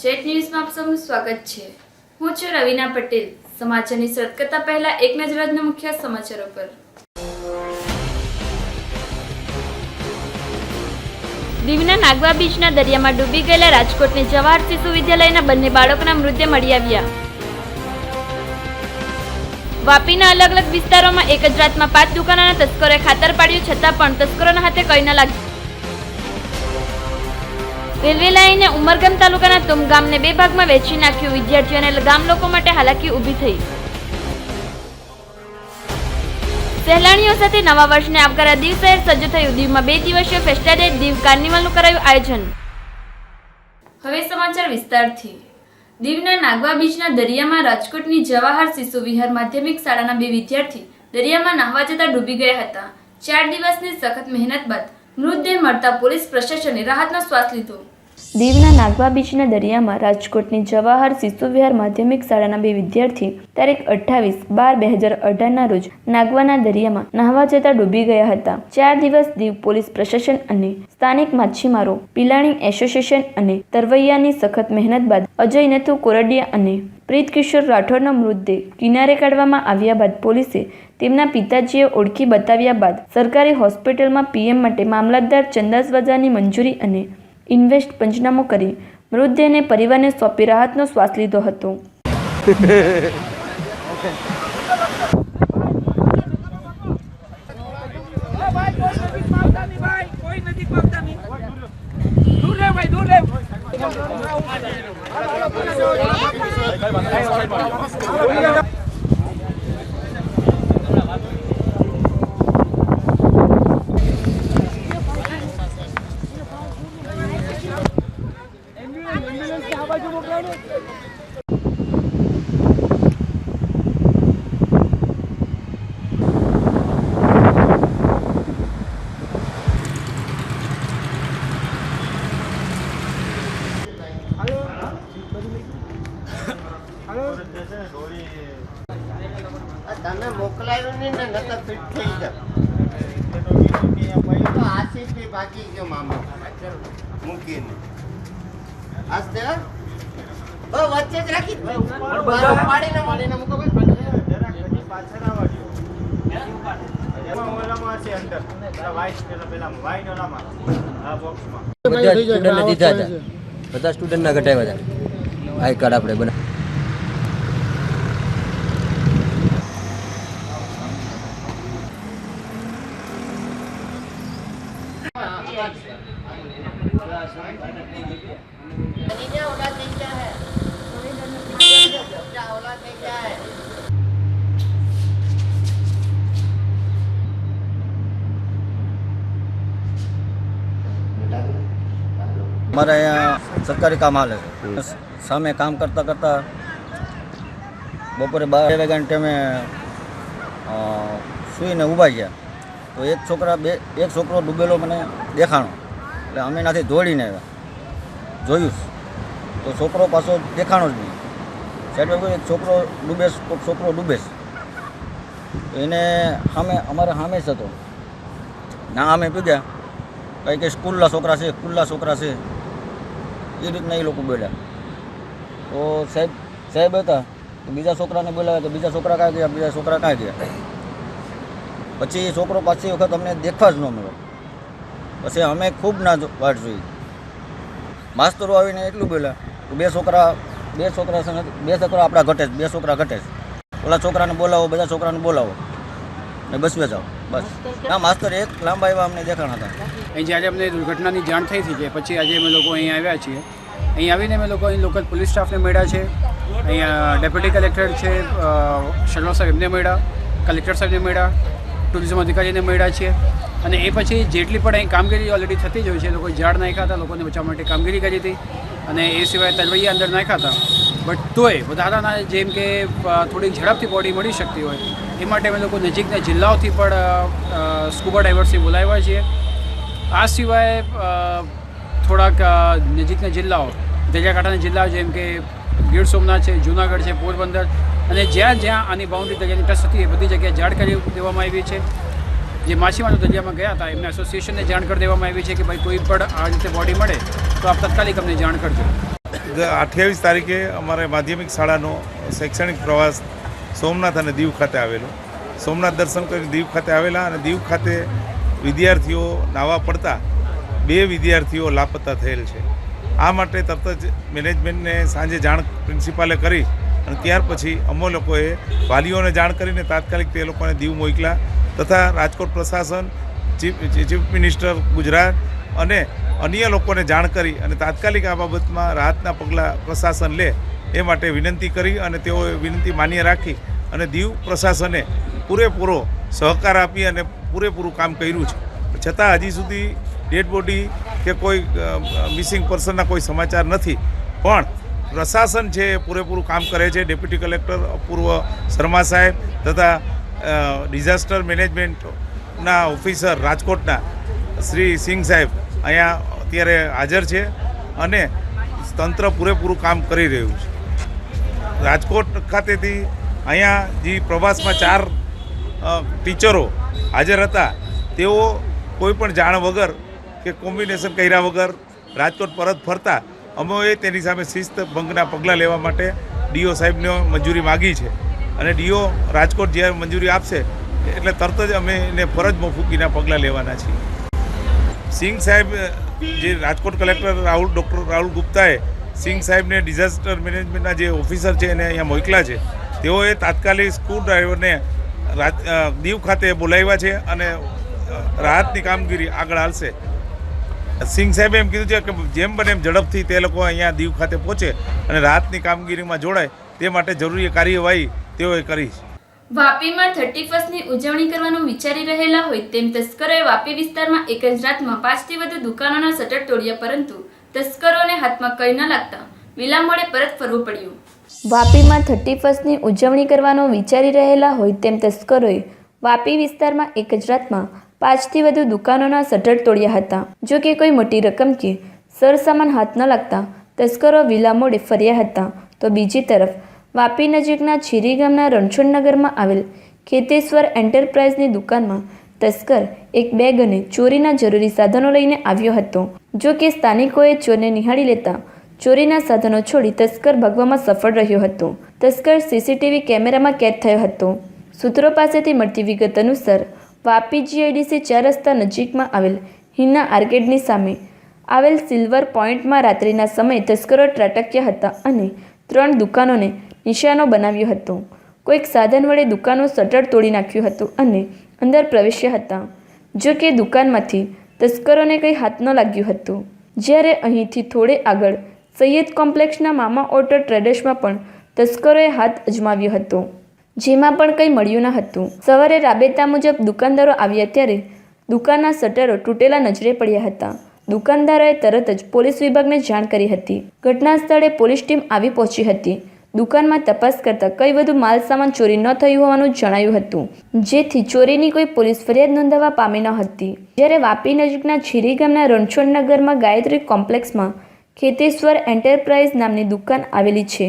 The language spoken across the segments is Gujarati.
જેટ ન્યૂઝમાં આપ સૌનું સ્વાગત છે। હું છું રવિના પટેલ। સમાચારની શરૂઆત કરતા પહેલા એક નજર આજના મુખ્ય સમાચારો પર। દીવના નાગવા બીચના દરિયામાં ડૂબી ગયેલા રાજકોટની જવાહર શિશુ વિદ્યાલયના બંને બાળકોના મૃતદેહ મળી આવ્યા। વાપીના અલગ અલગ વિસ્તારોમાં એક જ રાતમાં 5 દુકાનોના તસ્કરોએ ખાતર પાડ્યું, છતાં પણ તસ્કરોના હાથે કંઈ ન લાગ્યું। રેલવે લાઇને ઉમરગામ તાલુકાના તુમ ગામને 2 ભાગમાં વહેંચી નાખ્યું। વિદ્યાર્થીઓ અને ગામ લોકો માટે હાલાકી ઊભી થઈ। સહેલાણીઓ સાથે નવા વર્ષને આવકારવા દીવ શહેર સજ્જ થયું। દીવમાં 2 દિવસીય ફેસ્ટા ડે દીવ કાર્નિવલનું કરાયું આયોજન। હવે સમાચાર વિસ્તારથી। દીવના નાગવા બીચના દરિયામાં રાજકોટની જવાહર શિશુ વિહાર માધ્યમિક શાળાના 2 વિદ્યાર્થી દરિયામાં નહાવા જતા ડૂબી ગયા હતા। 4 દિવસની સખત મહેનત બાદ મૃતદેહ મળતા પોલીસ પ્રશાસને રાહતનો શ્વાસ લીધો। દીવના નાગવા બીચના દરિયામાં રાજકોટની જવાહર શિશુ વિહાર માધ્યમિક શાળાના 2 વિદ્યાર્થી તારીખ 28/12/2018ના રોજ નાગવાના દરિયામાં નહાવા જતા ડૂબી ગયા હતા। 4 દિવસ દીવ પોલીસ પ્રશાસન અને સ્થાનિક માછીમારો, પિલાણી એસોસિએશન અને તરવૈયાની સખત મહેનત બાદ અજય નથુ કોરડિયા અને પ્રીત કિશોર રાઠોડનો મૃતદેહ કિનારે કાઢવામાં આવ્યા બાદ પોલીસે તેમના પિતાજીએ ઓળખી બતાવ્યા બાદ સરકારી હોસ્પિટલમાં પીએમ માટે મામલતદાર ચંદાસવાજાની મંજૂરી અને ઇન્વેસ્ટ પંચનામો કરી મૃતદેહને પરિવારને સોંપી રાહતનો શ્વાસ લીધો હતો। તમે મોકલાયો નહીં ને નકર ફિટ થઈ જાવ તો આશીષ બી ભાગી ગયો મામો મૂકીને આસ્તે બહુ વચ્ચે જ રાખી પાડીને મૂકો ભાઈ પાછળ આવજો એમાં ઓલામાં છે અંદર વાઈટ પેલા વાઈટ ઓલામાં આ બોક્સમાં બધા સ્ટુડન્ટને દીધા હતા, બધા સ્ટુડન્ટના ઘટાડ્યા હતા। આઈ કાર્ડ આપણે બના हमारे यहाँ सरकारी काम हाल है। सामे काम करता करता बपोरे 12 घंटे में सुईने ऊभा गया तो एक छोकरो डूबेलो मैंने देखाणो એટલે અમે નાથી દોડીને આવ્યા, જોયું તો છોકરો પાછો દેખાણો જ નહીં। સાઈડમાં એક છોકરો ડૂબે એને સામે અમારે સામે જ હતો ના, અમે પીગ્યા કંઈ કે સ્કૂલના છોકરા છે એ રીતના એ લોકો બોલ્યા। તો સાહેબ હતા તો બીજા છોકરાને બોલાવ્યા તો બીજા છોકરા કાં ગયા। પછી એ છોકરો પાછી વખત અમને દેખવા જ ન મળ્યો। પછી અમે ખૂબ ના વાટ જોઈ। માસ્તરો આવીને એટલું બોલ્યા કે બે છોકરા આપણા ઘટે જ, 2 છોકરા ઘટે જ, ઓલા છોકરાને બોલાવો, બધા છોકરાને બોલાવો ને બસવે જાઓ બસ। ના, માસ્તર એક લાંબા એવા અમને દેખાણા હતા। અહીં જ્યારે અમને દુર્ઘટનાની જાણ થઈ હતી કે પછી આજે અમે લોકો અહીં આવ્યા છીએ। અહીં આવીને અમે લોકો અહીં લોકલ પોલીસ સ્ટાફને મળ્યા છે। અહીંયા ડેપ્યુટી કલેક્ટર છે શર્મા સાહેબ, એમને મળ્યા, કલેક્ટર સાહેબને મળ્યા, ટુરિઝમ અધિકારીને મળ્યા છીએ। અને એ પછી જેટલી પણ અહીં કામગીરી ઓલરેડી થતી જ હોય છે, લોકોએ ઝાડ નાખ્યા હતા, લોકોને બચાવવા માટે કામગીરી કરી હતી, અને એ સિવાય તરવૈયા અંદર નાખ્યા હતા। બટ તોય વધારાના જેમ કે થોડીક ઝડપથી બોડી મળી શકતી હોય એ માટે અમે લોકો નજીકના જિલ્લાઓથી પણ સ્કૂબા ડાઇવર્સથી બોલાવ્યા છીએ। આ સિવાય થોડાક નજીકના જિલ્લાઓ, દરિયાકાંઠાના જિલ્લાઓ જેમ કે ગીર સોમનાથ છે, જૂનાગઢ છે, પોરબંદર, અને જ્યાં આની બાઉન્ડ્રી દરિયાની ટચ હતી એ બધી જગ્યાએ ઝાડ કરી દેવામાં આવી છે। જે માછીમારો દરિયામાં ગયા હતા એમના એસોસિએશનને જાણ કરી દેવામાં આવી છે કે ભાઈ કોઈ પણ આ રીતે બોડી મળે તો આપ તાત્કાલિક અમને જાણ કરજો। 28 તારીખે અમારે માધ્યમિક શાળાનો શૈક્ષણિક પ્રવાસ સોમનાથ અને દીવ ખાતે આવેલો. સોમનાથ દર્શન કરી દીવ ખાતે આવેલા અને દીવ ખાતે વિદ્યાર્થીઓ નાવા પડતા 2 વિદ્યાર્થીઓ લાપતા થયેલ છે. આ માટે તરત જ મેનેજમેન્ટને સાંજે જાણ પ્રિન્સિપાલે કરી અને ત્યાર પછી અમે લોકોએ વાલીઓને જાણ કરીને તાત્કાલિક તે લોકોને દીવ મોકલા તથા રાજકોટ પ્રશાસન, ચીફ મિનિસ્ટર ગુજરાત અને અન્ય લોકોને જાણ કરી અને તાત્કાલિક આ બાબતમાં રાહતના પગલાં પ્રશાસન લે એ માટે વિનંતી કરી અને તેઓએ વિનંતી માન્ય રાખી અને દીવ પ્રશાસને પૂરેપૂરો સહકાર આપી અને પૂરેપૂરું કામ કર્યું છે. છતાં હજી સુધી ડેડ બોડી કે કોઈ મિસિંગ પર્સનના કોઈ સમાચાર નથી, પણ પ્રશાસન છે એ પૂરેપૂરું કામ કરે છે. ડેપ્યુટી કલેક્ટર અપૂર્વ શર્મા સાહેબ તથા ડિઝાસ્ટર મેનેજમેન્ટના ઓફિસર રાજકોટના શ્રી સિંઘ સાહેબ અહીંયા અત્યારે હાજર છે અને તંત્ર પૂરેપૂરું કામ કરી રહ્યું છે. રાજકોટ ખાતેથી અહીંયા જે પ્રવાસમાં 4 ટીચરો હાજર હતા તેઓ કોઈ પણ જાણ વગર કે કોમ્બિનેશન કર્યા વગર રાજકોટ પરત ફરતા અમોએ તેની સામે શિસ્ત ભંગના પગલાં લેવા માટે ડીઓ સાહેબને મંજૂરી માગી છે અને ડીઓ રાજકોટ જ્યારે મંજૂરી આપશે એટલે તરત જ અમે એને ફરજ મોકૂફીના પગલાં લેવાના છીએ. સિંઘ સાહેબ જે રાજકોટ કલેક્ટર ડૉક્ટર રાહુલ ગુપ્તાએ સિંઘ સાહેબને ડિઝાસ્ટર મેનેજમેન્ટના જે ઓફિસર છે એને અહીંયા મોકલ્યા છે. તેઓએ તાત્કાલિક સ્ક્રૂ ડ્રાઈવરને દીવ ખાતે બોલાવ્યા છે અને રાહતની કામગીરી આગળ હાલશે. સિંઘ સાહેબે એમ કીધું છે કે જેમ બને એમ ઝડપથી તે લોકો અહીંયા દીવ ખાતે પહોંચે અને રાહતની કામગીરીમાં જોડાય તે માટે જરૂરી કાર્યવાહી તેઓએ કરી છે. વાપીમાં 31ની ઉજવણી કરવાનું વિચારી રહેલા હોય તેમ તસ્કરોએ વાપી વિસ્તારમાં એક જ રાતમાં 5થી વધુ દુકાનોના શટર તોડ્યા, પરંતુ તસ્કરોને હાથમાં કંઈ ન લાગતા વિલામોડે પરત ફરવું પડ્યું. વાપીમાં 31ની ઉજવણી કરવાનું વિચારી રહેલા હોય તેમ તસ્કરોએ વાપી વિસ્તારમાં એક જ રાતમાં 5થી વધુ દુકાનોના શટર તોડ્યા હતા. જો કે કોઈ મોટી રકમ કે સરસામાન હાથ ન લાગતા તસ્કરો વિલામોડે ફર્યા હતા. તો બીજી તરફ વાપી નજીકના છીરી ગામના રણછોડનગરમાં આવેલ ખેતેશ્વર એન્ટરપ્રાઇઝની દુકાનમાં તસ્કર એક બેગ અને ચોરીના જરૂરી સાધનો લઈને આવ્યો હતો. જો કે સ્થાનિકોએ ચોરને નિહાળી લેતા ચોરીના સાધનો છોડી તસ્કર ભાગવામાં સફળ રહ્યો હતો. તસ્કર સીસીટીવી કેમેરામાં કેદ થયો હતો. સૂત્રો પાસેથી મળતી વિગત અનુસાર વાપી જીઆઈડીસી 4 રસ્તા નજીકમાં આવેલ હિના આર્કેડની સામે આવેલ સિલ્વર પોઈન્ટમાં રાત્રિના સમયે તસ્કરો ત્રાટક્યા હતા અને 3 દુકાનોને નિશાનો બનાવ્યો હતો. કોઈક સાધન વડે દુકાનનું શટર તોડી નાખ્યું હતું અને અંદર પ્રવેશ્યા હતા. જો કે દુકાનમાંથી તસ્કરોને કંઈ હાથ ન લાગ્યું હતું. જ્યારે અહીંથી થોડે આગળ સૈયદ કોમ્પ્લેક્સના મામા ઓટો ટ્રેડર્સમાં પણ તસ્કરોએ હાથ અજમાવ્યો હતો, જેમાં પણ કંઈ મળ્યું ન હતું. સવારે રાબેતા મુજબ દુકાનદારો આવ્યા ત્યારે દુકાનના શટરો તૂટેલા નજરે પડ્યા હતા. દુકાનદારોએ તરત જ પોલીસ વિભાગને જાણ કરી હતી. ઘટના સ્થળે પોલીસ ટીમ આવી પહોંચી હતી. દુકાનમાં તપાસ કરતા કંઈ વધુ માલ સામાન ચોરી ન થયું હોવાનું જણાયું હતું, જેથી ચોરીની કોઈ પોલીસ ફરિયાદ નોંધાવા પામી ન હતી. જ્યારે વાપી નજીકના છીરી ગામના રણછોડનગરમાં ગાયત્રી કોમ્પ્લેક્સમાં ખેતેશ્વર એન્ટરપ્રાઇઝ નામની દુકાન આવેલી છે,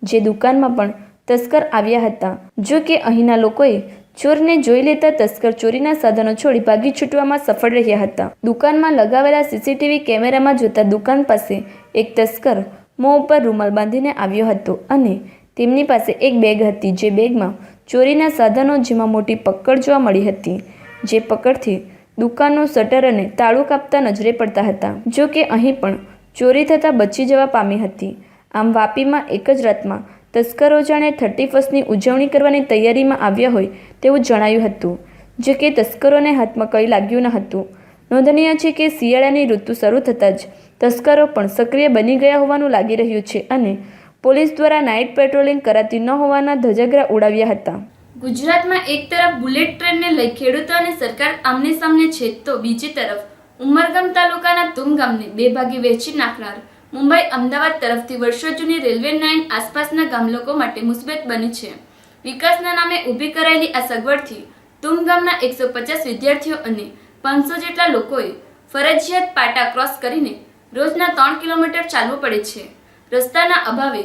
જે દુકાનમાં પણ તસ્કર આવ્યા હતા. જો કે અહીંના લોકોએ ચોરને જોઈ લેતા તસ્કર ચોરીના સાધનો છોડી ભાગી છૂટવામાં સફળ રહ્યા હતા. દુકાનમાં લગાવેલા સીસીટીવી કેમેરામાં જોતા દુકાન પાસે એક તસ્કર મોં ઉપર રૂમાલ બાંધીને આવ્યો હતો અને તેમની પાસે એક બેગ હતી, જે બેગમાં ચોરીના સાધનો જેમાં મોટી પકડ જોવા મળી હતી, જે પકડથી દુકાનનું શટર અને તાળું કાપતા નજરે પડતા હતા. જો કે અહીં પણ ચોરી થતાં બચી જવા પામી હતી. આમ વાપીમાં એક જ રાતમાં તસ્કરો જાણે 31ની ઉજવણી કરવાની તૈયારીમાં આવ્યા હોય તેવું જણાયું હતું. જો કે તસ્કરોને હાથમાં કંઈ લાગ્યું ન હતું. નોંધનીય છે કે શિયાળાની ઋતુ શરૂ થતાં જ તસ્કરો પણ સક્રિય બની ગયા હોવાનું લાગી રહ્યું છે અને પોલીસ દ્વારા નાઇટ પેટ્રોલિંગ કરાતી ન હોવાના ધજાગરા ઉડાવ્યા હતા. ગુજરાતમાં એક તરફ બુલેટ ટ્રેનને લઈ ખેડૂતો અને સરકાર આમને સામને છે, તો બીજી તરફ ઉમરગામ તાલુકાના તુમ ગામને 2 ભાગે વહેંચી નાખનાર મુંબઈ અમદાવાદ તરફથી વર્ષો જૂની રેલવે લાઇન આસપાસના ગામ લોકો માટે મુસીબત બની છે. વિકાસના નામે ઊભી કરાયેલી આ સગવડથી તુમ ગામના 150 વિદ્યાર્થીઓ અને 500 જેટલા લોકોએ ફરજિયાત પાટા ક્રોસ કરીને રોજના 3 કિલોમીટર ચાલવું પડે છે. રસ્તાના અભાવે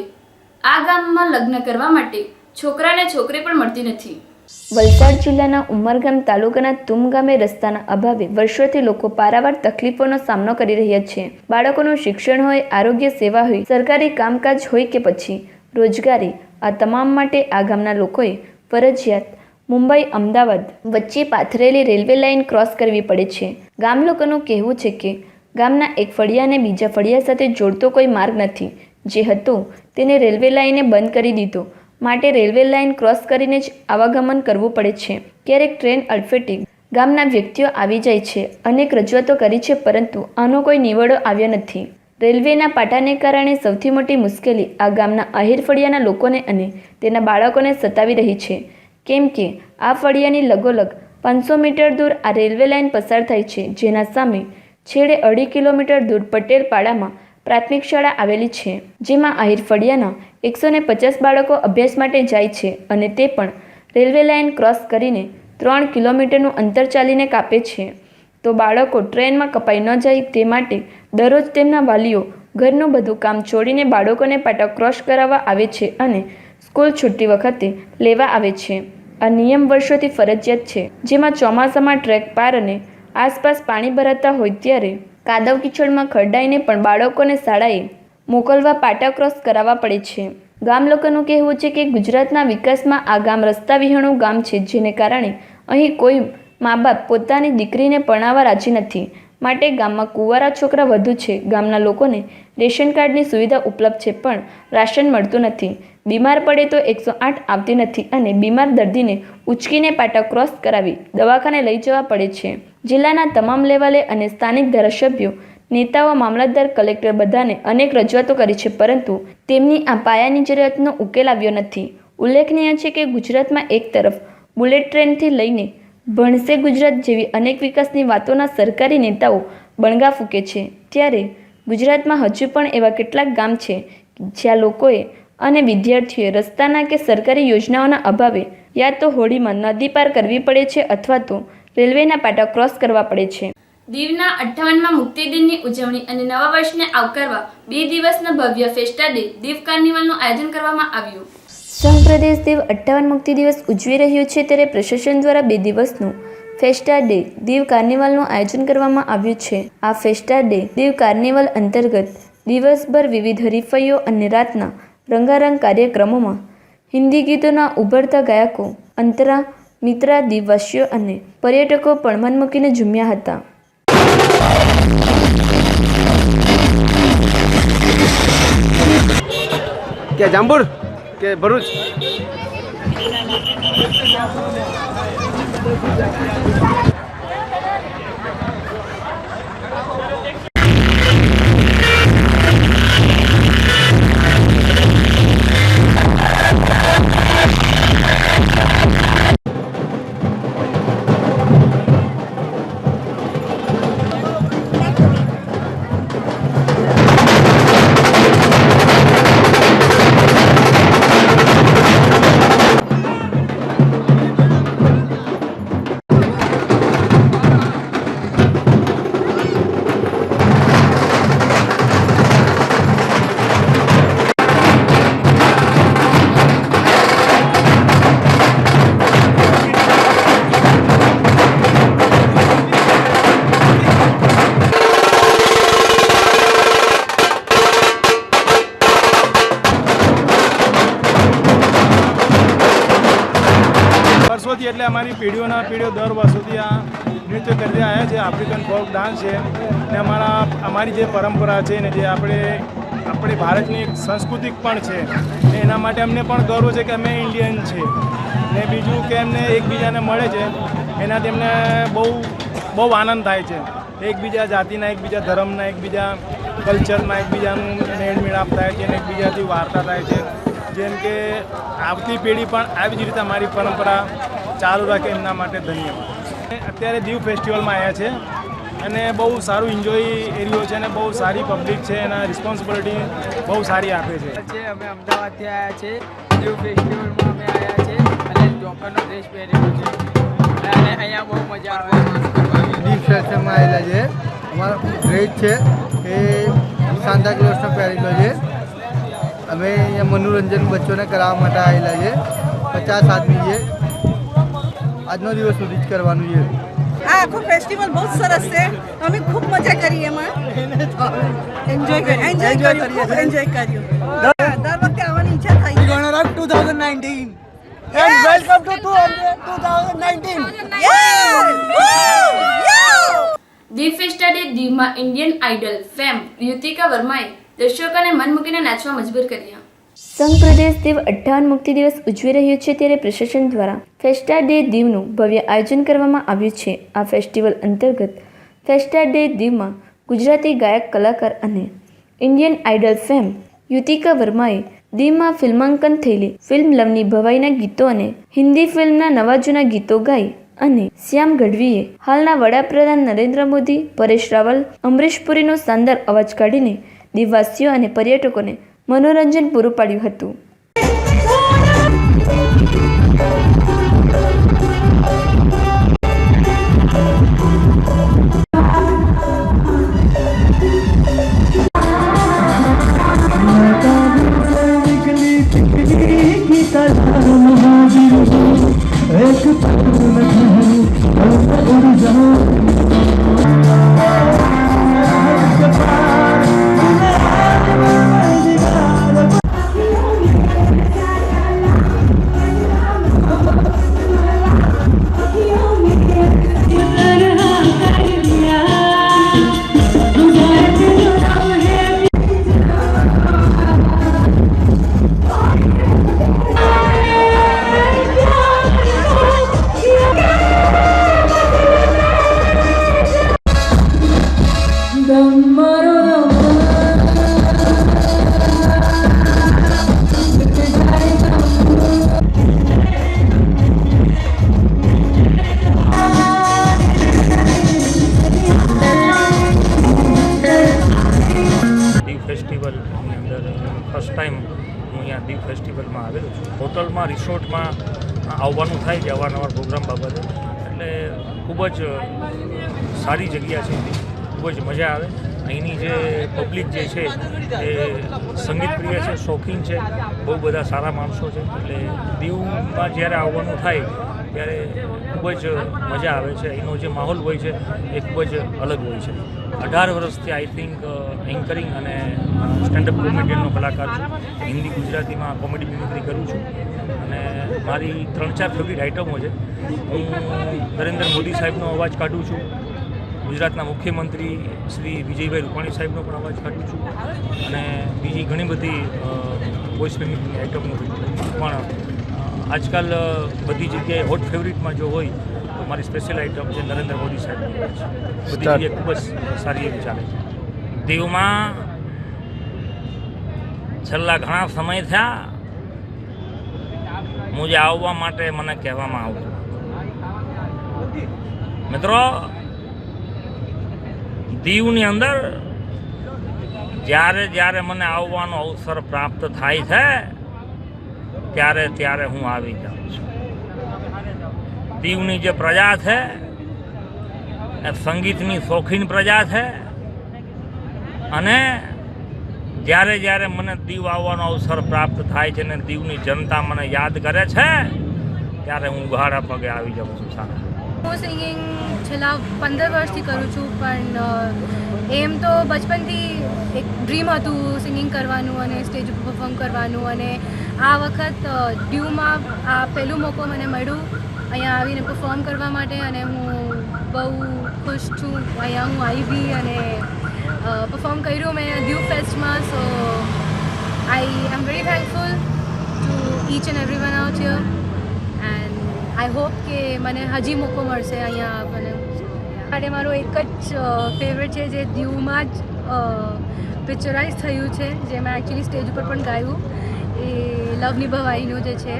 આ ગામમાં લગ્ન કરવા માટે છોકરાને છોકરી પણ મળતી નથી. વલસાડ જિલ્લાના ઉમરગામ તાલુકાના તુમ ગામે રસ્તાના અભાવે વર્ષોથી લોકો પારાવાર તકલીફોનો સામનો કરી રહ્યા છે. બાળકોનું શિક્ષણ હોય, આરોગ્ય સેવા હોય, સરકારી કામકાજ હોય કે પછી રોજગારી, આ તમામ માટે આ ગામના લોકોએ ફરજિયાત મુંબઈ અમદાવાદ વચ્ચે પાથરેલી રેલવે લાઇન ક્રોસ કરવી પડે છે. ગામ લોકોનું કહેવું છે કે ગામના એક ફળિયાને બીજા ફળિયા સાથે જોડતો કોઈ માર્ગ નથી. જે હતો તેને રેલવે લાઇને બંધ કરી દીધો, માટે રેલવે લાઇન ક્રોસ કરીને જ આવાગમન કરવું પડે છે. ક્યારેક ટ્રેન અડફેટે ગામના વ્યક્તિઓ આવી જાય છે. અનેક રજૂઆતો કરી છે, પરંતુ આનો કોઈ નિવડો આવ્યો નથી. રેલવેના પાટાને કારણે સૌથી મોટી મુશ્કેલી આ ગામના આહિર ફળિયાના લોકોને અને તેના બાળકોને સતાવી રહી છે. કેમ કે આ ફળિયાની લગોલગ 500 મીટર દૂર આ રેલવે લાઇન પસાર થાય છે, જેના સામે છેડે 2.5 કિલોમીટર દૂર પટેલ પાડામાં પ્રાથમિક શાળા આવેલી છે, જેમાં આહિર ફળિયાના 150 બાળકો અભ્યાસ માટે જાય છે અને તે પણ રેલવે લાઇન ક્રોસ કરીને 3 કિલોમીટરનું અંતર ચાલીને કાપે છે. તો બાળકો ટ્રેનમાં કપાઈ ન જાય તે માટે દરરોજ તેમના વાલીઓ ઘરનું બધું કામ છોડીને બાળકોને પાટા ક્રોસ કરાવવા આવે છે અને સ્કૂલ છૂટતી વખતે લેવા આવે છે. આ નિયમ વર્ષોથી ફરજિયાત છે, જેમાં ચોમાસામાં ટ્રેક પાર અને આસપાસ પાણી ભરાતા હોય ત્યારે કાદવ કિચડમાં ખરડાઈને પણ બાળકોને શાળાએ મોકલવા પાટા ક્રોસ કરાવવા પડે છે. ગામ લોકોનું કહેવું છે કે ગુજરાતના વિકાસમાં આ ગામ રસ્તા વિહોણું ગામ છે, જેને કારણે અહીં કોઈ મા બાપ પોતાની દીકરીને પરણાવવા રાજી નથી. માટે ગામમાં કુંવારા છોકરા વધુ છે. ગામના લોકોને રેશન કાર્ડની સુવિધા ઉપલબ્ધ છે, પણ રાશન મળતું નથી. બીમાર પડે તો 108 આવતી નથી અને બીમાર દર્દીને ઉચકીને પાટા ક્રોસ કરાવી દવાખાને લઈ જવા પડે છે. જિલ્લાના તમામ લેવલે અને સ્થાનિક ધારાસભ્યો, નેતાઓ, મામલતદાર, કલેક્ટર બધાને અનેક રજૂઆતો કરી છે, પરંતુ તેમની આ પાયાની જરૂરિયાતનો ઉકેલ આવ્યો નથી. ઉલ્લેખનીય છે કે ગુજરાતમાં એક તરફ બુલેટ ટ્રેનથી લઈને ભણશે ગુજરાત જેવી અનેક વિકાસની વાતોના સરકારી નેતાઓ બણગા ફૂંકે છે, ત્યારે ગુજરાતમાં હજુ પણ એવા કેટલાક ગામ છે જ્યાં લોકોએ અને વિદ્યાર્થીઓએ રસ્તાના કે સરકારી યોજનાઓના અભાવે યા તો હોડીમાં નદી પાર કરવી પડે છે અથવા તો રેલવેના પાટા ક્રોસ કરવા પડે છે. દીવના 58માં મુક્તિ દિનની ઉજવણી અને નવા વર્ષને આવકારવા 2 દિવસના ભવ્ય ફેસ્ટા ડે દીવ કાર્નિવલનું આયોજન કરવામાં આવ્યું. સંઘ પ્રદેશ દીવ 58 મુક્તિ દિવસ ઉજવી રહ્યો છે, ત્યારે પ્રશાસન દ્વારા 2 દિવસનું ફેસ્ટા ડે દીવ કાર્નિવલનું આયોજન કરવામાં આવ્યું છે. આ ફેસ્ટા ડે દીવ કાર્નિવલ અંતર્ગત દિવસભર વિવિધ હરીફાઈઓ અને રાતના રંગારંગ કાર્યક્રમોમાં હિન્દી ગીતોના ઉભરતા ગાયકો, અંતરા, મિત્રા, દીવવાસીઓ અને પર્યટકો પણ મન મૂકીને ઝૂમ્યા હતા. કે જાંબુર કે ભરૂચ વર્ષોથી એટલે અમારી પેઢીઓના પેઢીઓ દર વર્ષોથી આ નૃત્ય કરતા આવ્યા છે. આફ્રિકન ફોક ડાન્સ છે ને અમારી જે પરંપરા છે ને જે આપણી ભારતની એક સંસ્કૃતિ પણ છે ને એના માટે અમને પણ ગર્વ છે કે અમે ઇન્ડિયન છે. ને બીજું કે એમને એકબીજાને મળે છે એનાથી એમને બહુ આનંદ થાય છે. એકબીજા જાતિના, એકબીજા ધર્મના, એકબીજા કલ્ચરના એકબીજાનું મેળાપ થાય છે અને એકબીજાથી વાર્તા થાય છે. જેમ કે આવતી પેઢી પણ આવી જ રીતે અમારી પરંપરા ચાલુ રાખે એમના માટે ધન્યવાદ. અત્યારે દીવ ફેસ્ટિવલમાં આવ્યા છે અને બહુ સારું એન્જોય એરિયો છે અને બહુ સારી પબ્લિક છે, એના રિસ્પોન્સિબિલિટી બહુ સારી આપે છે. અમે અમદાવાદથી આવ્યા છે. દીવ ફેસ્ટિવલમાં અમે આવ્યા છે અને જોકરનો ડ્રેસ પહેરેલો છે અને અહીંયા બહુ મજા આવે. દીવ ફેસ્ટિવલમાં આવેલા છે. અમારો ડ્રેસ છે એ સાંતા ક્લોઝનો પહેરેલો છે. અમે અહીંયા મનોરંજન બચ્ચોને કરાવવા માટે આવેલા છે. 50 આદમી છે આજનો દિવસ સુધી જ કરવાનું છે. આ આખો ફેસ્ટિવલ બહુ સરસ છે. અમે ખૂબ મજા કરી એમાં. એન્જોય કર્યું. દર વખતે આવવાની ઈચ્છા થાય. ગણર અપ 2019 and welcome to 2019. Diu fiesta day દીવમાં ઇન્ડિયન આઇડલ ફેમ યુતિકા વર્માએ દર્શકોને મન મૂકીને નાચવા મજબૂર કર્યા. સંઘ પ્રદેશ દીવ 58 મુક્તિ દિવસ ઉજવી રહ્યો છે ત્યારે પ્રશાસન દ્વારા ફેસ્ટા ડે દીવનું ભવ્ય આયોજન કરવામાં આવ્યું છે. આ ફેસ્ટિવલ અંતર્ગત ફેસ્ટા ડે દીવમાં ગુજરાતી ગાયક કલાકાર અને ઇન્ડિયન આઇડલ ફેમ યુતિકા વર્માએ દીવમાં ફિલ્માંકન થયેલી ફિલ્મ લવની ભવાઈના ગીતો અને હિન્દી ફિલ્મના નવા જૂના ગીતો ગાઈ અને શ્યામ ગઢવીએ હાલના વડાપ્રધાન નરેન્દ્ર મોદી, પરેશ રાવલ, અમરીશ પુરીનો શાનદાર અવાજ કાઢીને દીવવાસીઓ અને પર્યટકોને મનોરંજન પૂરું પાડ્યું હતું. ફેસ્ટિવલની અંદર ફર્સ્ટ ટાઈમ હું અહીંયા દીવ ફેસ્ટિવલમાં આવેલો છું. હોટલમાં રિસોર્ટમાં આવવાનું થાય છે અવારનવાર પ્રોગ્રામ બાબતે, એટલે ખૂબ જ સારી જગ્યા છે. ખૂબ જ મજા આવે. અહીંની જે પબ્લિક જે છે એ સંગીત પ્રિય છે, શોખીન છે, બહુ બધા સારા માણસો છે. એટલે દીવમાં જ્યારે આવવાનું થાય ત્યારે ખૂબ જ મજા આવે છે. અહીંનો જે માહોલ હોય છે એ ખૂબ જ અલગ હોય છે. 18 વર્ષથી આઈ થિંક એન્કરિંગ અને સ્ટેન્ડઅપ કોમેડિયનનો કલાકાર છું. હિન્દી ગુજરાતીમાં કોમેડી મિમિક્રી કરું છું અને મારી 3-4 ફેવરિટ આઇટમો છે. હું નરેન્દ્ર મોદી સાહેબનો અવાજ કાઢું છું, ગુજરાતના મુખ્યમંત્રી શ્રી વિજયભાઈ રૂપાણી સાહેબનો પણ અવાજ કાઢું છું અને બીજી ઘણી બધી વોઇસ મિમિક્રીની આઇટમો પણ આજકાલ બધી જગ્યાએ હોટ ફેવરિટમાં જો હોય તો મારી સ્પેશિયલ આઇટમ છે નરેન્દ્ર મોદી સાહેબની અવાજ. બધી જગ્યાએ ખૂબ જ સારી એવી ચાલે છે. દીવમાં છેલ્લા ઘણા સમય થયા મુજે આવવા માટે મને કહેવામાં આવતું. મિત્રો, દીવની અંદર જ્યારે જ્યારે મને આવવાનો અવસર પ્રાપ્ત થાય છે ત્યારે ત્યારે હું આવી જાઉં છું. દીવની જે પ્રજા છે એ સંગીતની શોખીન પ્રજા છે અને જ્યારે જ્યારે મને દીવ આવવાનો અવસર પ્રાપ્ત થાય છે ને દીવની જનતા મને યાદ કરે છે ત્યારે હું ઉઘાડા પગે આવી જાઉં છું. સારા હું સિંગિંગ છેલ્લા 15 વર્ષથી કરું છું, પણ એમ તો બચપનથી એક ડ્રીમ હતું સિંગિંગ કરવાનું અને સ્ટેજ ઉપર પરફોર્મ કરવાનું. અને આ વખત દીવમાં આ પહેલું મોકો મને મળ્યું અહીંયા આવીને પરફોર્મ કરવા માટે અને હું બહુ ખુશ છું. અહીંયા હું આવી અને પરફોર્મ કર્યું મેં દીવ ફેસ્ટમાં. So I am very thankful to each and every one out here and I hope કે મને હજી મોકો મળશે અહીંયા. મને માટે મારો એક જ ફેવરેટ છે જે દીવમાં જ પિક્ચરાઇઝ થયું છે, જે મેં એકચ્યુઅલી સ્ટેજ ઉપર પણ ગાયું, એ લવની ભવાઈનું જે છે.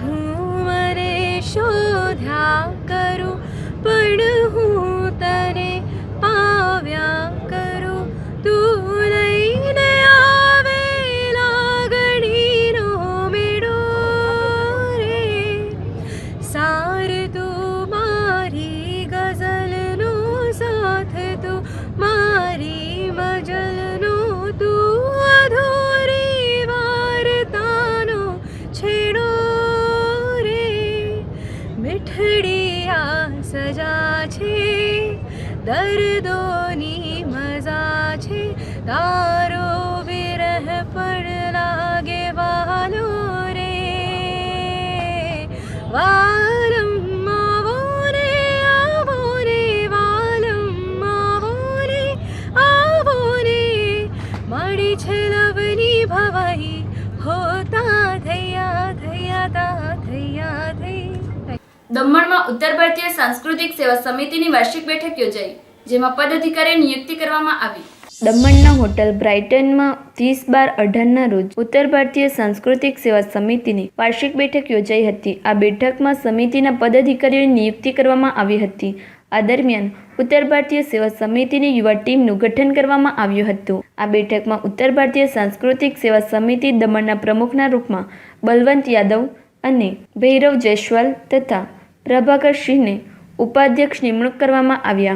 હું મને શોધ્યા કરું પણ હું તને પાવ્યા કરું, તું લઈને આવે લાગણીનો મેળો રે. સાર તું મારી ગઝલનો સાથ, તું મારી મજલનો, તું અધૂરી વાર્તાનો છેડો રે. ગઠડિયા સજા છે દર્દોની મજા છે તારો વિરહ પર લાગે વાલો રે વાલમ આવો રે વાલમ આવો રે મારી છે લવની ભવાઈ હોતા થયા થયા તા થયા થઈ. દમણમાં ઉત્તર ભારતીય સાંસ્કૃતિક સેવા સમિતિની વાર્ષિક બેઠક યોજાઈ, જેમાં પદાધિકારી નિયુક્તિ કરવામાં આવી. દમણના હોટલ બ્રાઇટનમાં 30/12ના રોજ ઉત્તર ભારતીય સાંસ્કૃતિક સેવા સમિતિની વાર્ષિક બેઠક યોજાઈ હતી. આ બેઠકમાં સમિતિના પદાધિકારીઓની નિયુક્તિ કરવામાં આવી હતી. આ દરમિયાન ઉત્તર ભારતીય સેવા સમિતિની યુવા ટીમનું ગઠન કરવામાં આવ્યું હતું. આ બેઠકમાં ઉત્તર ભારતીય સાંસ્કૃતિક સેવા સમિતિ દમણના પ્રમુખના રૂપમાં બલવંત યાદવ અને ભૈરવ જયસ્વાલ તથા પ્રભાકર સિંહને ઉપાધ્યક્ષ નિમણૂક કરવામાં આવ્યા.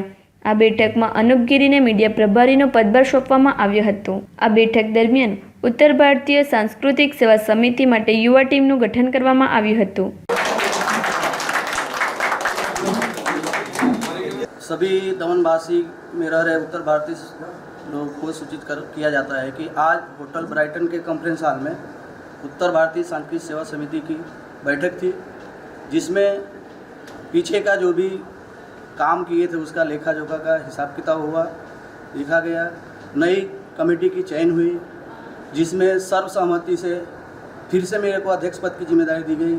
આ બેઠકમાં અનુપ ગિરીને મીડિયા પ્રભારીનો પદભાર સોંપવામાં આવ્યો હતો. આ બેઠક દરમિયાન ઉત્તર ભારતીય સાંસ્કૃતિક સેવા સમિતિ માટે યુવા ટીમનું ગઠન કરવામાં આવ્યું હતું. सभी दमनवासी में रह रहे उत्तर भारतीय लोगों को सूचित किया जाता है कि आज होटल ब्राइटन के कॉन्फ्रेंस हॉल में उत्तर भारतीय सांस्कृतिक सेवा समिति की बैठक थी, जिसमें पीछे का जो भी काम किए थे उसका लेखा जोखा का हिसाब किताब हुआ, देखा गया. नई कमेटी की चयन हुई, जिसमें सर्वसहमति से फिर से मेरे को अध्यक्ष पद की जिम्मेदारी दी गई.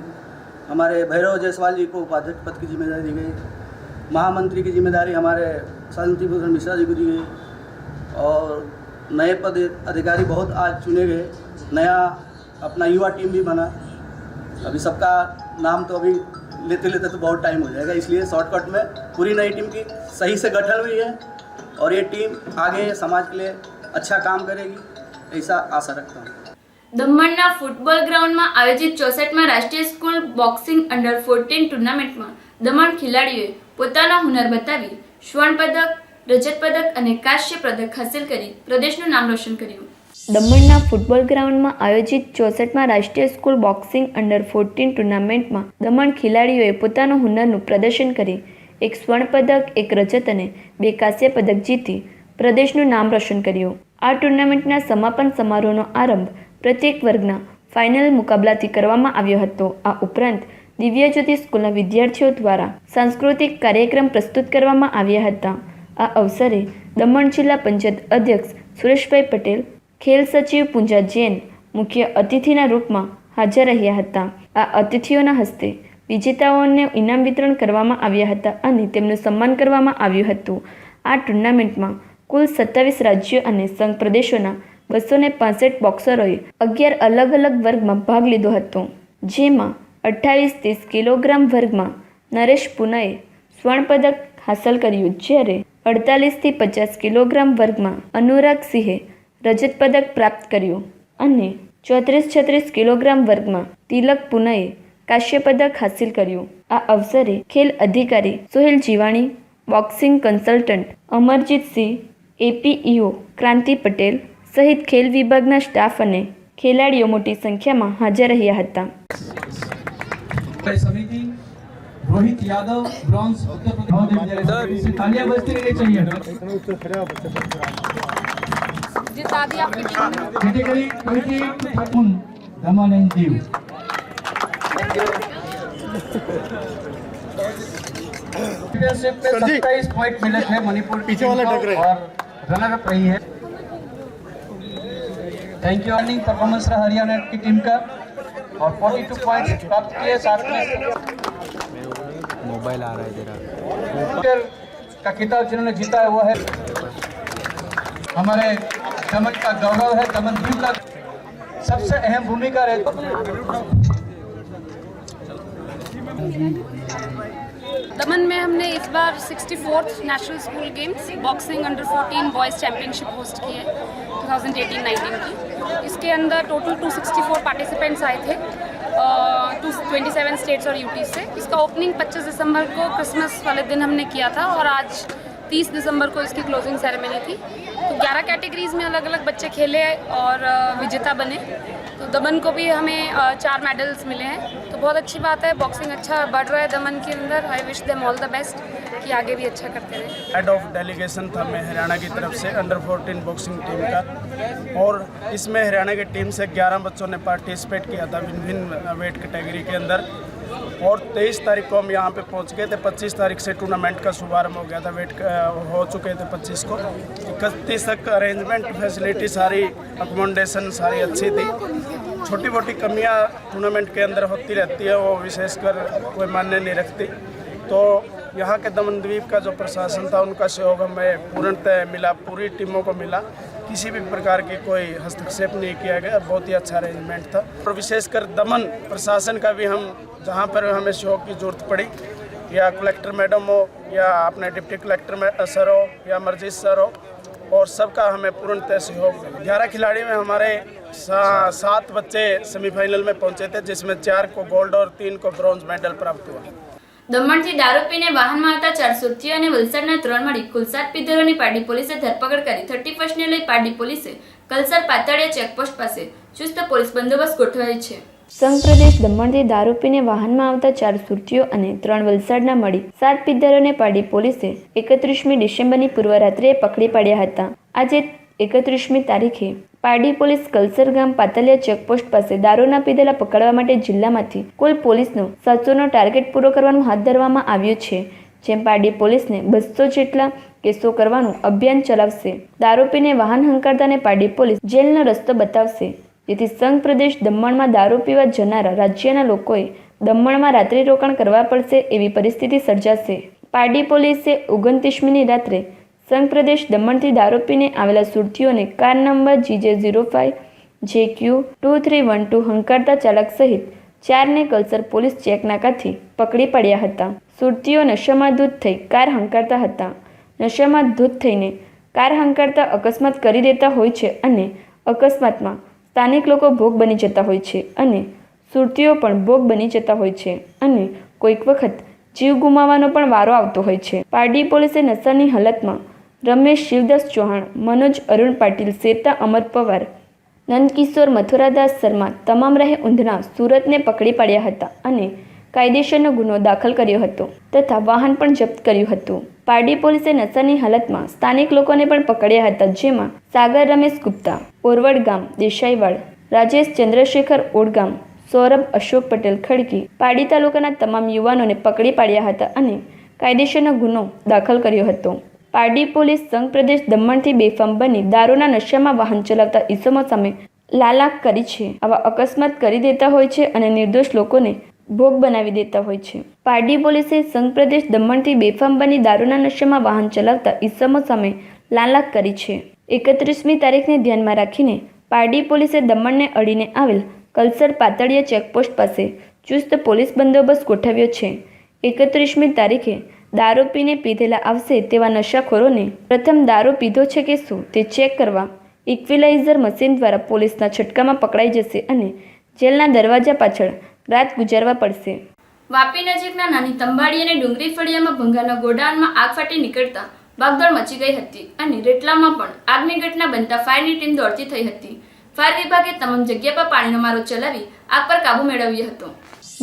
हमारे भैरव जायसवाल जी को उपाध्यक्ष पद की जिम्मेदारी दी गई. महामंत्री की जिम्मेदारी हमारे शांति भूषण मिश्रा जी को दी गई और नए पद अधिकारी बहुत आज चुने गए. नया अपना युवा टीम भी बना. अभी सबका नाम तो अभी लेते लेते तो बहुत टाइम हो जाएगा, इसलिए शॉर्टकट में पूरी नई टीम की सही से गठन हुई है और ये टीम आगे समाज के लिए अच्छा काम करेगी, ऐसा आशा रखता हूँ. દમણના ફૂટબોલ ગ્રાઉન્ડમાં આયોજિત 64માં રાષ્ટ્રીય સ્કૂલ બોક્સિંગ અંડર 14 ટુર્નામેન્ટમાં દમણ ખેલાડીઓએ પોતાના હુનર બતાવી સ્વર્ણ પદક, રજત પદક અને કાંસ્ય પદક હાંસલ કરી પ્રદેશનું નામ રોશન કર્યું. દમણના ફૂટબોલ ગ્રાઉન્ડમાં આયોજિત 64માં રાષ્ટ્રીય સ્કૂલ બોક્સિંગ અંડર 14 ટુર્નામેન્ટમાં દમણ ખેલાડીઓએ પોતાનું હુનરનું પ્રદર્શન કરી એક સ્વર્ણ પદક, એક રજત અને 2 કાંસ્ય પદક જીતી પ્રદેશનું નામ રોશન કર્યું. આ ટુર્નામેન્ટના સમાપન સમારોહનો આરંભ પ્રત્યેક વર્ગના ફાઇનલ મુકાબલાથી કરવામાં આવ્યો હતો. આ ઉપરાંત દિવ્યજ્યોતિ સ્કૂલના વિદ્યાર્થીઓ દ્વારા સાંસ્કૃતિક કાર્યક્રમ પ્રસ્તુત કરવામાં આવ્યા હતા. આ અવસરે દમણ જિલ્લા પંચાયત અધ્યક્ષ સુરેશભાઈ પટેલ, ખેલ સચિવ પૂંજા જૈન મુખ્ય અતિથિના રૂપમાં હાજર રહ્યા હતા. આ અતિથિઓના હસ્તે વિજેતાઓને ઇનામ વિતરણ કરવામાં આવ્યા હતા અને તેમનું સન્માન કરવામાં આવ્યું હતું. આ ટુર્નામેન્ટમાં કુલ 27 રાજ્યો અને સંઘ પ્રદેશોના 265 બોક્સરોએ 11 અલગ અલગ વર્ગમાં ભાગ લીધો હતો, જેમાં 28-30 કિલોગ્રામ વર્ગમાં નરેશ પુનાએ સ્વર્ણ પદક હાંસલ કર્યું, જ્યારે 48-50 કિલોગ્રામ વર્ગમાં અનુરાગ સિંહે રજત પદક પ્રાપ્ત કર્યું અને 34-36 કિલોગ્રામ વર્ગમાં તિલક પુનાએ કાંસ્ય પદક હાંસલ કર્યું. આ અવસરે ખેલ અધિકારી સોહેલ જીવાણી, બોક્સિંગ કન્સલ્ટન્ટ અમરજીતસિંહ, એપીઈઓ ક્રાંતિ પટેલ સહિત ખેલ વિભાગના સ્ટાફ અને ખેલાડીઓ મોટી સંખ્યામાં હાજર રહ્યા હતા. समिति रोहित यादव ब्रॉन्ज उत्तर प्रदेश तालियां बजती रहनी चाहिए. Category 20 Daman and Diu. Championship में 27 पॉइंट मिले थे मणिपुर पीछे वाला टक रहे और रनर अप रही है. Thank you. अर्निंग परफॉर्मेंस रहा हरियाणा की टीम का और 42 पॉइंट्स प्राप्त किए. साथ में मोबाइल आ रहा है जरा का खिताब जिन्होंने जीता है वो है हमारे दमन का गौरव है. दमन दीव का सबसे अहम भूमिका रहती. दमन में हमने इस बार 64th national school games boxing under 14 boys championship host की है 2018-19 की. इसके अंदर टोटल 264 पार्टिसिपेंट्स आए थे 27 स्टेट्स और यूटी से. इसका ओपनिंग 25 दिसंबर को क्रिसमस वाले दिन हमने किया था और आज 30 दिसंबर को इसकी क्लोजिंग सेरेमनी थी. तो 11 कैटेगरीज में अलग अलग बच्चे खेले और विजेता बने. तो दमन को भी हमें 4 मेडल्स मिले हैं. तो बहुत अच्छी बात है, बॉक्सिंग अच्छा बढ़ रहा है दमन के अंदर। I wish them all the best कि आगे भी अच्छा करते रहे। हेड ऑफ डेलीगेशन था मैं हरियाणा की तरफ से अंडर 14 बॉक्सिंग टीम का, और इसमें हरियाणा की टीम से 11 बच्चों ने पार्टिसिपेट किया था भिन्न भिन्न वेट कैटेगरी के अंदर, और 23 तारीख को हम यहाँ पे पहुँच गए थे। 25 तारीख से टूर्नामेंट का शुभारंभ हो गया था, वेट हो चुके थे 25 को। 31 तक अरेंजमेंट फैसिलिटी सारी, अकोमोडेशन सारी अच्छी थी। छोटी मोटी कमियाँ टूर्नामेंट के अंदर होती रहती है, वो विशेषकर कोई मान्य नहीं रखती। तो यहाँ के दमन द्वीप का जो प्रशासन था उनका सहयोग हमें पूर्णतः मिला, पूरी टीमों को मिला, किसी भी प्रकार की कोई हस्तक्षेप नहीं किया गया। बहुत ही अच्छा अरेंजमेंट था, और विशेषकर दमन प्रशासन का भी हम जहाँ पर हमें सहयोग की जरूरत पड़ी, या कलेक्टर मैडम हो या अपने डिप्टी कलेक्टर सर हो या मर्जीत सर हो, और सबका हमें पूर्णतः सहयोग मिला। 11 खिलाड़ी में हमारे 7 बच्चे सेमीफाइनल में पहुंचे थे, जिसमें 4 को गोल्ड और 3 को ब्रोंज मेडल प्राप्त हुआ। દમણથી દારૂ પીને વાહનમાં આવતા 4 સુરતીઓ અને વલસાડના 3 મળી કુલ 7 પીધરોની પારડી પોલીસે ધરપકડ કરી 31ને લઈ પારડી પોલીસે કલસર પાતળિયા ચેકપોસ્ટ પાસે ચુસ્ત પોલીસ બંદોબસ્ત ગોઠવાયો છે। સંઘ પ્રદેશ દમણથી દારૂ પીને વાહનમાં આવતા 4 સુરતીઓ અને 3 વલસાડના મળી 7 પીધરોને પારડી પોલીસે 31મી ડિસેમ્બરની પૂર્વ રાત્રે પકડી પાડ્યા હતા। આજે 31મી તારીખે પારડી પોલીસ કલસર ગામ પાતલિયા ચેકપોસ્ટ પાસે દારૂના પીધેલા પકડવા માટે જિલ્લામાંથી કુલ પોલીસનો 700નો ટાર્ગેટ પૂરો કરવાનું હાથ ધરવામાં આવ્યું છે, જેમ પારડી પોલીસને 200 જેટલા કેસો કરવાનું અભિયાન ચલાવશે। દારૂ પીને વાહન હંકારતાને પારડી પોલીસ જેલનો રસ્તો બતાવશે, જેથી સંઘ પ્રદેશ દમણમાં દારૂ પીવા જનારા રાજ્યના લોકોએ દમણમાં રાત્રિ રોકાણ કરવા પડશે એવી પરિસ્થિતિ સર્જાશે। પારડી પોલીસે 29મીની રાત્રે સંઘ પ્રદેશ દમણથી દારૂ પીને આવેલા સુરતીઓને કાર નંબર GJ05 JQ2312 હંકારતા ચાલક સહિત 4ને કલસર પોલીસ ચેક નાકાથી પકડી પડ્યા હતા। સુરતીઓ નશામાં ધૂત થઈ કાર હંકારતા હતા। નશામાં ધૂત થઈને કાર હંકારતા અકસ્માત કરી દેતા હોય છે અને અકસ્માતમાં સ્થાનિક લોકો ભોગ બની જતા હોય છે અને સુરતીઓ પણ ભોગ બની જતા હોય છે અને કોઈક વખત જીવ ગુમાવવાનો પણ વારો આવતો હોય છે। પારડી પોલીસે નશાની હાલતમાં રમેશ શિવદાસ ચૌહાણ, મનોજ અરુણ પાટીલ, શેતા અમર પવાર, નંદકિશોર મથુરાદાસ શર્મા તમામ રહે ઊંધના સુરતને પકડી પાડ્યા હતા અને કાયદેસરનો ગુનો દાખલ કર્યો હતો તથા વાહન પણ જપ્ત કર્યું હતું। પારડી પોલીસે નશાની હાલતમાં સ્થાનિક લોકોને પણ પકડ્યા હતા, જેમાં સાગર રમેશ ગુપ્તા, ઓરવડ ગામ દેસાઈવાડ, રાજેશ ચંદ્રશેખર ઓડગામ, સૌરભ અશોક પટેલ ખડકી, પારડી તાલુકાના તમામ યુવાનોને પકડી પાડ્યા હતા અને કાયદેસરનો ગુનો દાખલ કર્યો હતો। પારડી પોલીસ સંઘ પ્રદેશ દમણથી બેફામ બની દારૂના નશામાં વાહન ચલાવતા ઈસમો સામે લાલાક કરી છે। આવા અકસ્માત કરી દેતા હોય છે અને નિર્દોષ લોકોને ભોગ બનાવી દેતા હોય છે। પારડી પોલીસે સંઘ પ્રદેશ દમણથી બેફામ બની દારૂના નશામાં વાહન ચલાવતા ઈસમો સામે લાલાક કરી છે। 31મી તારીખને ધ્યાનમાં રાખીને પારડી પોલીસે દમણને અડીને આવેલ કલસર પાતળિયા ચેકપોસ્ટ પાસે ચુસ્ત પોલીસ બંદોબસ્ત ગોઠવ્યો છે। 31મી તારીખે દારૂ પીને પીધેલા આવશે તેવા નશાખોરોને પ્રથમ દારૂ પીધો છે કે શું તે ચેક કરવા ઇક્વિલાઇઝર મશીન દ્વારા પોલીસના છટકામાં પકડાઈ જશે અને જેલના દરવાજા પાછળ રાત ગુજારવા પડશે। વાપી નજીકના નાની તંબાડી અને ડુંગરી ફળિયામાં ભંગારના ગોડાઉનમાં આગ ફાટી નીકળતા ભાગદોડ મચી ગઈ હતી અને રેટલામાં પણ આગની ઘટના બનતા ફાયરની ટીમ દોડતી થઈ હતી। ફાયર વિભાગે તમામ જગ્યા પર પાણીનો મારો ચલાવી આગ પર કાબૂ મેળવ્યો હતો।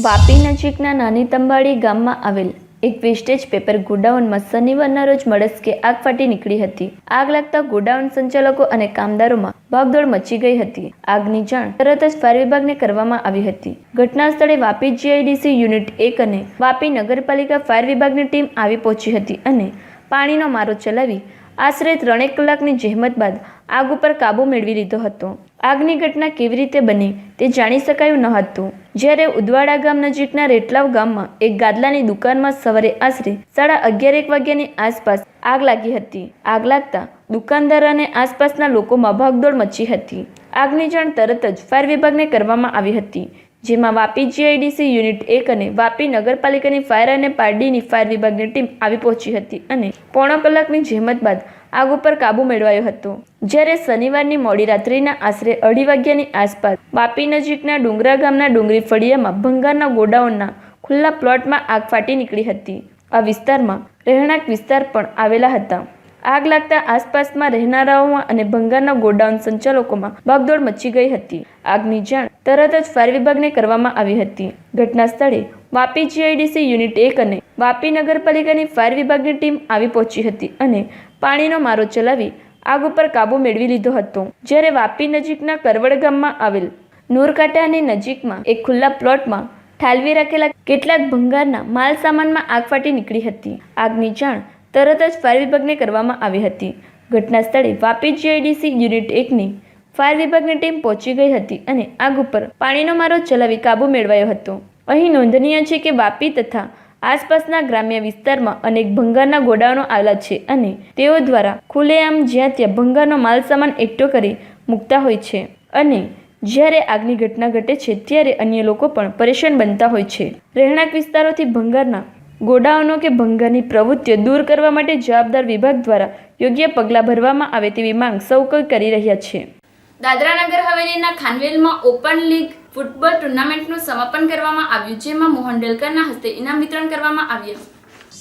વાપી નજીકના નાની તંબાડી ગામમાં આવેલ એક વેસ્ટેજ પેપર ગોડાઉનમાં શનિવારના રોજ મળસ્કે આગ ફાટી નીકળી હતી। આગ લાગતા ગોડાઉન સંચાલકો અને કામદારોમાં ભાગદોડ મચી ગઈ હતી। આગની જાણ તરત જ ફાયર વિભાગને કરવામાં આવી હતી। ઘટના સ્થળે વાપી GIDC યુનિટ 1 અને વાપી નગરપાલિકા ફાયર વિભાગની ટીમ આવી પહોંચી હતી અને પાણીનો મારો ચલાવી આશરે 3 કલાકની જહેમત બાદ આગ ઉપર કાબૂ મેળવી લીધો હતો। આગની ઘટના કેવી રીતે બની તે જાણી શકાયું ન હતું, જ્યારે ઉદવાડા ગામ નજીકના રેટલાવ ગામમાં એક ગાદલાની દુકાનમાં સવારે આશરે 11:30 વાગ્યાની આસપાસ આગ લાગી હતી। આગ લાગતા દુકાનદાર અને આસપાસના લોકોમાં ભાગદોડ મચી હતી। આગની જાણ તરત જ ફાયર વિભાગને કરવામાં આવી હતી, જેમાં વાપી GIDC યુનિટ 1 અને વાપી નગરપાલિકાની ફાયર અને પારડીની ફાયર વિભાગની ટીમ આવી પહોંચી હતી અને પોણો કલાકની જહેમત બાદ આગ ઉપર કાબૂ મેળવાયો હતો। જ્યારે શનિવારની મોડી રાત્રિના આશરે 2:30 વાગ્યાની આસપાસ વાપી નજીકના ડુંગરા ગામના ડુંગરી ફળિયામાં ભંગારના ગોડાઉનના ખુલ્લા પ્લોટમાં આગ ફાટી નીકળી હતી। આ વિસ્તારમાં રહેણાંક વિસ્તાર પણ આવેલા હતા। આગ લાગતા આસપાસમાં રહેનારાઓમાં અને ભંગારના ગોડાઉન સંચાલકોમાં ભાગદોડ મચી ગઈ હતી. આગની જાણ તરત જ ફાયર વિભાગને કરવામાં આવી હતી. ઘટના સ્થળે વાપી જીઆઈડીસી યુનિટ 1 અને વાપી નગરપાલિકાની ફાયર વિભાગની ટીમ આવી પહોંચી હતી અને પાણીનો મારો ચલાવી આગ ઉપર કાબુ મેળવી લીધો હતો. જ્યારે વાપી નજીકના કરવડ ગામમાં આવેલ નૂરકાંઠાની નજીકમાં એક ખુલ્લા પ્લોટમાં ઠાલવી રાખેલા કેટલાક ભંગારના માલ સામાનમાં આગ ફાટી નીકળી હતી. આગની જાણ તરત જ ફાયર વિભાગને કરવામાં આવી હતી. ઘટના સ્થળે વાપી જીઆઈડીસી યુનિટ 1ની ફાયર વિભાગની ટીમ પહોંચી ગઈ હતી અને આગ ઉપર પાણીનો મારો ચલાવી કાબુ મેળવાયો હતો. અહીં નોંધનીય છે કે વાપી તથા આસપાસના ગ્રામ્ય વિસ્તારમાં અનેક ભંગારના ગોડાઉનો આવેલા છે અને તેઓ દ્વારા ખુલ્લેઆમ જ્યાં ત્યાં ભંગારનો માલ સામાન એકઠો કરી મૂકતા હોય છે અને જ્યારે આગની ઘટના ઘટે છે ત્યારે અન્ય લોકો પણ પરેશાન બનતા હોય છે. રહેણાંક વિસ્તારોથી ભંગારના ગોડાઉનો કે ભંગારની પ્રવૃત્તિઓ દૂર કરવા માટે જવાબદાર વિભાગ દ્વારા યોગ્ય પગલાં ભરવામાં આવે તેવી માંગ સૌ કોઈ કરી રહ્યા છે. Dadra Nagar હવેલીના ખાનવેલમાં open league football ટુર્નામેન્ટનું સમાપન કરવામાં આવ્યું, જેમાં મોહન ડેલકરના હસ્તે ઇનામ વિતરણ કરવામાં આવ્યું.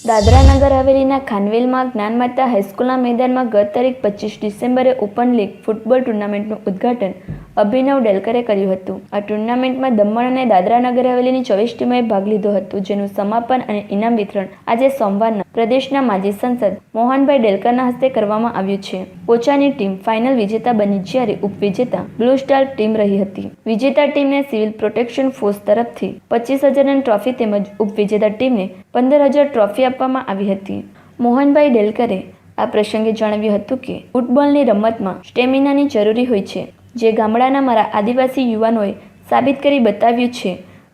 દાદરા નગર હવેલીના ખાનવેલમાં જ્ઞાનમાતા હાઈસ્કૂલના મેદાનમાં ગત તારીખ 25 ડિસેમ્બરે ઓપન લીગ ફૂટબોલ ટુર્નામેન્ટનું ઉદ્ઘાટન અભિનવ ડેલકરે કર્યું હતું. આ ટુર્નામેન્ટમાં દમણ અને દાદરા નગર હવેલીની 24 ટીમોએ ભાગ લીધો હતો, જેનું સમાપન અને ઇનામ વિતરણ આજે સોમવારના પ્રદેશના માજી સંસદ મોહનભાઈ ડેલકરના હસ્તે કરવામાં આવ્યું છે. પોચાની ટીમ ફાઇનલ વિજેતા બની જ્યારે ઉપવિજેતા બ્લુ સ્ટાર ટીમ રહી હતી. વિજેતા ટીમને સિવિલ પ્રોટેક્શન ફોર્સ તરફથી 25,000ની ટ્રોફી તેમજ ઉપવિજેતા ટીમને 15,000 ટ્રોફી આપવામાં આવી હતી. મોહનભાઈ ડેલકરે આ પ્રસંગે જણાવ્યું હતું કે ફૂટબોલની રમતમાં સ્ટેમિનાની જરૂરી હોય છે, જે ગામડાના મારા આદિવાસી યુવાનોએ સાબિત કરી બતાવ્યું છે.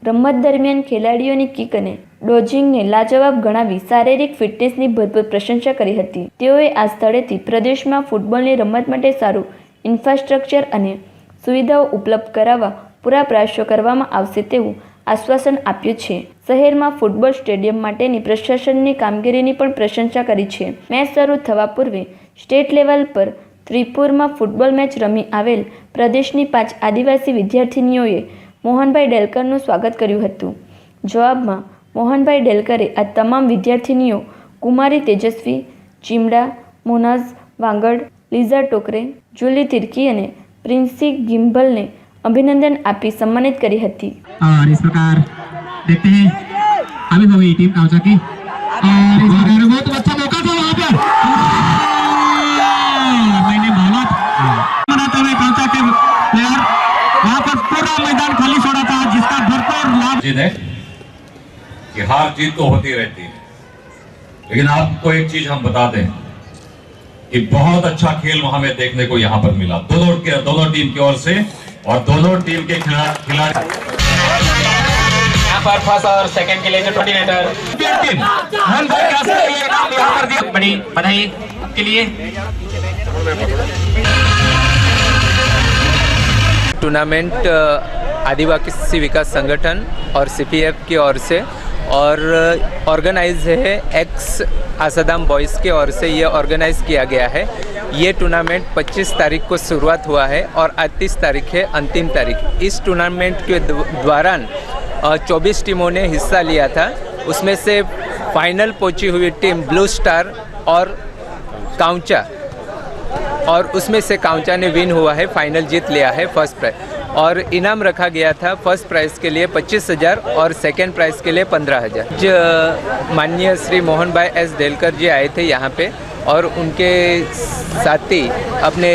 રમત દરમિયાન ખેલાડીઓની કિક અને ડોજિંગને લાજવાબ ગણાવી શારીરિક ફિટનેસની ભરપૂર પ્રશંસા કરી હતી. તેઓએ આ સ્થળેથી પ્રદેશમાં ફૂટબોલની રમત માટે સારું ઇન્ફ્રાસ્ટ્રક્ચર અને સુવિધાઓ ઉપલબ્ધ કરાવવા પૂરા પ્રયાસો કરવામાં આવશે તેવું આશ્વાસન આપ્યું છે. શહેરમાં ફૂટબોલ સ્ટેડિયમ માટેની પ્રશાસનની કામગીરીની પણ પ્રશંસા કરી છે. મેચ શરૂ થવા પૂર્વે સ્ટેટ લેવલ પર ત્રિપુરમાં ફૂટબોલ મેચ રમી આવેલ પ્રદેશની 5 આદિવાસી વિદ્યાર્થીનીઓએ મોહનભાઈ ડેલકરનું સ્વાગત કર્યું હતું. જવાબમાં મોહનભાઈ ડેલકરે આ તમામ વિદ્યાર્થીનીઓ કુમારી તેજસ્વી, ચીમડા, મોનાઝ વાંગડ, લીઝા ટોકરે, જુલી તિર્કી અને પ્રિન્સી ગિમ્બલને अभिनंदन आपी सम्मानित करी हती. और इस प्रकार देखते हैं अभी हो गई टीम काउंसा की और इस प्रकार बहुत अच्छा मौका था वहां पर मैंने बहुत मनाते हुए काउंसा के प्लेयर वहां पर पूरा मैदान खाली छोड़ा था, जिसका भरपूर लाभ है कि हार जीत तो होती रहती है, लेकिन आपको एक चीज हम बता दें कि बहुत अच्छा खेल वहां में देखने को यहाँ पर मिला दोनों टीम की ओर से और दोनों टीम के खिलाड़ी यहाँ पर फर्स्ट और सेकंड के लिए जो कोऑर्डिनेटर बड़ी बधाई के लिए टूर्नामेंट आदिवासी विकास संगठन और सीपीएफ की ओर से और ऑर्गेनाइज है एक्स आसादाम बॉयज़ की ओर से ये ऑर्गेनाइज किया गया है. ये टूर्नामेंट 25 तारीख को शुरुआत हुआ है और 38 तारीख है अंतिम तारीख. इस टूर्नामेंट के दौरान 24 टीमों ने हिस्सा लिया था. उसमें से फाइनल पहुंची हुई टीम ब्लू स्टार और काउंचा, और उसमें से काउंचा ने विन हुआ है, फाइनल जीत लिया है फर्स्ट प्राइज. और इनाम रखा गया था फर्स्ट प्राइज़ के लिए 25,000 और सेकेंड प्राइज़ के लिए 15,000. माननीय श्री मोहन भाई एस डेलकर जी आए थे यहाँ पे और उनके साथी अपने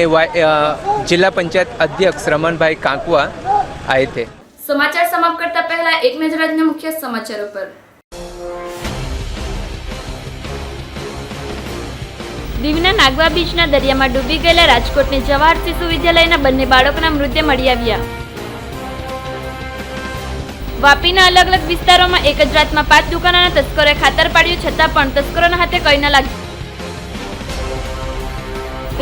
जिला पंचायत अध्यक्ष रमन भाई कांकुआ आए थे. समाचार समाप्त करता पहला एक नजर આજના મુખ્ય સમાચારો પર. દીવના નાગવા બીચના દરિયામાં ડૂબી ગયેલા રાજકોટની જવાહર શિશુ વિદ્યાલયના બંને બાળકોના મૃતદેહ મળી આવ્યા. વાપીના અલગ અલગ વિસ્તારોમાં એક જ રાતમાં 5 દુકાનોના તસ્કરોએ ખાતર પાડ્યું, છતાં પણ તસ્કરોના હાથે કંઈ ન લાગ્યું.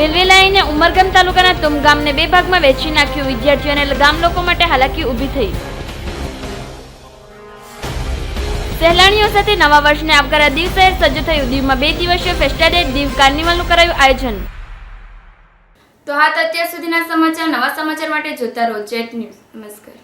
રેલવે લાઇને ઉમરગામ તાલુકાના તુમ ગામને 2 ભાગમાં વહેંચી નાખ્યું. વિદ્યાર્થીઓ અને ગામ લોકો માટે હાલાકી ઊભી થઈ. સહેલાણીઓ સાથે નવા વર્ષને આવકારવા દીવ શહેર સજ્જ થયું. દીવમાં 2 દિવસીય ફેસ્ટા ડે દીવ કાર્નિવલનું કરાયું આયોજન. તો હાથ અત્યાર સુધીના સમાચાર. નવા સમાચાર માટે જોતા રહો જેટ ન્યૂઝ. નમસ્કાર.